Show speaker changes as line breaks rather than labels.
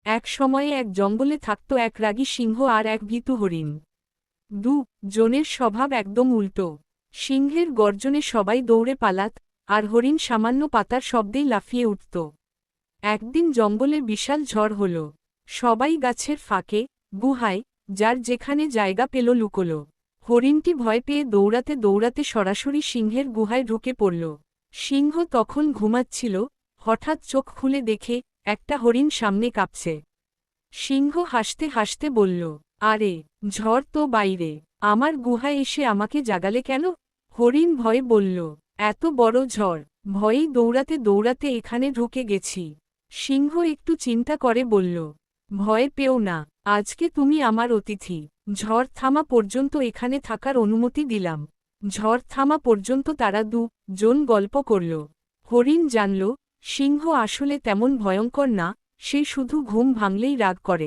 এক সময়ে এক জঙ্গলে থাকত এক রাগী সিংহ আর এক ভীতু হরিণ। জনের স্বভাব একদম উল্টো। সিংহের গর্জনে সবাই দৌড়ে পালাত, আর হরিণ সামান্য পাতার শব্দেই লাফিয়ে উঠত। একদিন জঙ্গলে বিশাল ঝড় হল। সবাই গাছের ফাঁকে, গুহায়, যার যেখানে জায়গা পেল লুকোল। হরিণটি ভয় পেয়ে দৌড়াতে দৌড়াতে সরাসরি সিংহের গুহায় ঢুকে পড়ল। সিংহ তখন ঘুমাচ্ছিল, হঠাৎ চোখ খুলে দেখে একটা হরিণ সামনে কাঁপছে। সিংহ হাসতে হাসতে বলল, আরে, ঝড় তো বাইরে, আমার গুহায় এসে আমাকে জাগালে কেন? হরিণ ভয়ে বলল, এত বড় ঝড়, ভয়েই দৌড়াতে দৌড়াতে এখানে ঢুকে গেছি। সিংহ একটু চিন্তা করে বলল, ভয় পেও না, আজকে তুমি আমার অতিথি। ঝড় থামা পর্যন্ত এখানে থাকার অনুমতি দিলাম। ঝড় থামা পর্যন্ত তারা জন গল্প করল। হরিণ জানল, সিংহ আসলে তেমন ভয়ঙ্কর না, সে শুধু ঘুম ভাঙলেই রাগ করে।